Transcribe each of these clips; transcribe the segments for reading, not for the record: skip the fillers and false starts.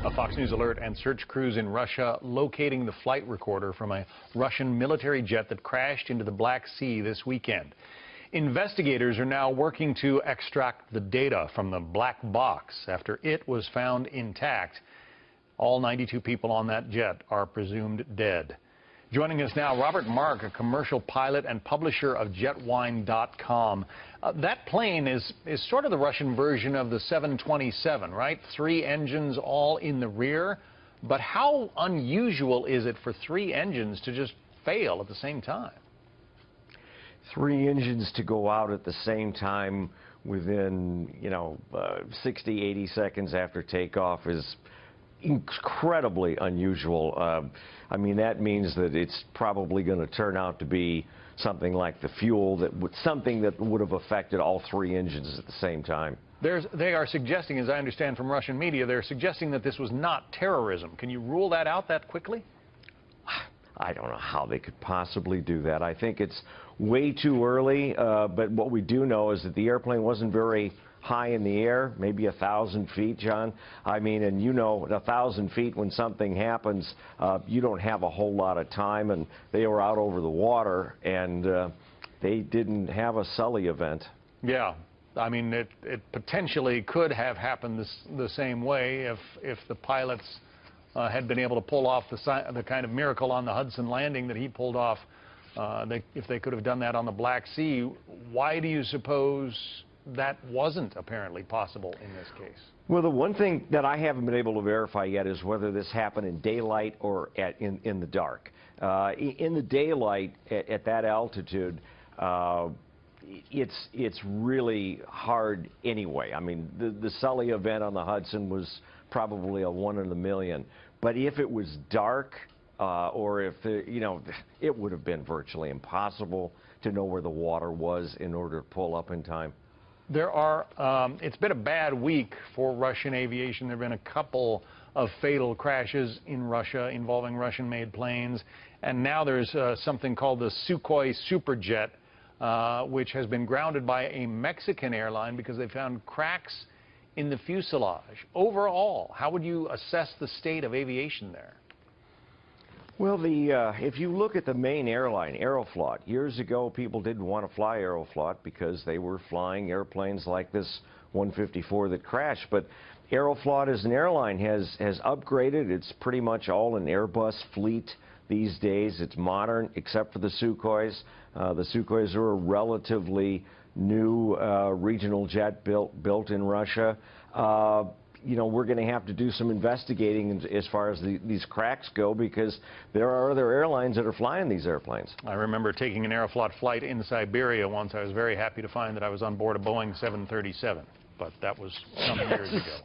A Fox News alert and search crews in Russia locating the flight recorder from a Russian military jet that crashed into the Black Sea this weekend. Investigators are now working to extract the data from the black box after it was found intact. All 92 people on that jet are presumed dead. Joining us now, Robert Mark, a commercial pilot and publisher of jetwine.com. That plane is sort of the Russian version of the 727, right? 3 engines all in the rear. But how unusual is it for 3 engines to just fail at the same time? 3 engines to go out at the same time within, 60, 80 seconds after takeoff is incredibly unusual. I mean, that means that it's probably going to turn out to be something like the fuel, something that would have affected all 3 engines at the same time. They are suggesting, as I understand from Russian media, they're suggesting that this was not terrorism. Can you rule that out that quickly? I don't know how they could possibly do that. I think it's way too early, but what we do know is that the airplane wasn't very high in the air, maybe 1,000 feet, John. I mean, and 1,000 feet when something happens, you don't have a whole lot of time, and they were out over the water, and they didn't have a Sully event. Yeah. I mean, it potentially could have happened the same way if the pilots had been able to pull off the kind of miracle on the Hudson landing that he pulled off. If they could have done that on the Black Sea, why do you suppose that wasn't apparently possible in this case? Well, the one thing that I haven't been able to verify yet is whether this happened in daylight or in the dark. In the daylight, at that altitude, it's really hard anyway. I mean, the Sully event on the Hudson was probably a 1 in a million. But if it was dark, or if it would have been virtually impossible to know where the water was in order to pull up in time. It's been a bad week for Russian aviation. There have been a couple of fatal crashes in Russia involving Russian-made planes. And now there's something called the Sukhoi Superjet, which has been grounded by a Mexican airline because they found cracks in the fuselage. Overall, how would you assess the state of aviation there? Well, if you look at the main airline, Aeroflot, years ago people didn't want to fly Aeroflot because they were flying airplanes like this 154 that crashed. But Aeroflot as an airline has upgraded. It's pretty much all an Airbus fleet these days. It's modern except for the Sukhois. The Sukhois are a relatively new regional jet built in Russia. We're going to have to do some investigating as far as these cracks go, because there are other airlines that are flying these airplanes. I remember taking an Aeroflot flight in Siberia once. I was very happy to find that I was on board a Boeing 737, but that was some years ago.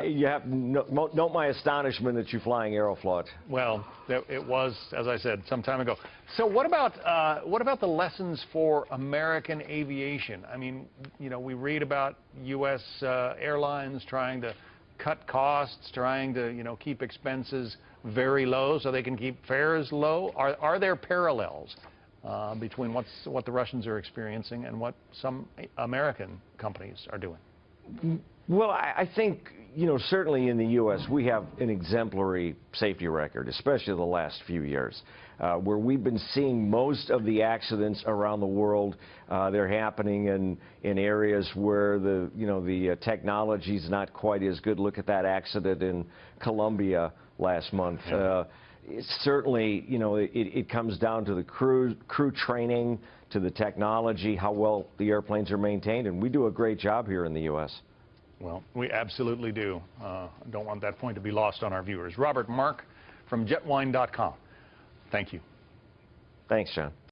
You have note my astonishment that you're flying Aeroflot. Well, it was, as I said, some time ago. So what about the lessons for American aviation? I mean, we read about U.S. airlines trying to cut costs, trying to keep expenses very low so they can keep fares low. Are there parallels between what the Russians are experiencing and what some American companies are doing? Well, I think, certainly in the U.S. we have an exemplary safety record, especially the last few years, where we've been seeing most of the accidents around the world. They're happening in areas where the technology is not quite as good. Look at that accident in Colombia last month. Certainly, it comes down to the crew training, to the technology, how well the airplanes are maintained, and we do a great job here in the U.S. Well, we absolutely do. Don't want that point to be lost on our viewers. Robert Mark from jetwine.com. Thank you. Thanks, John.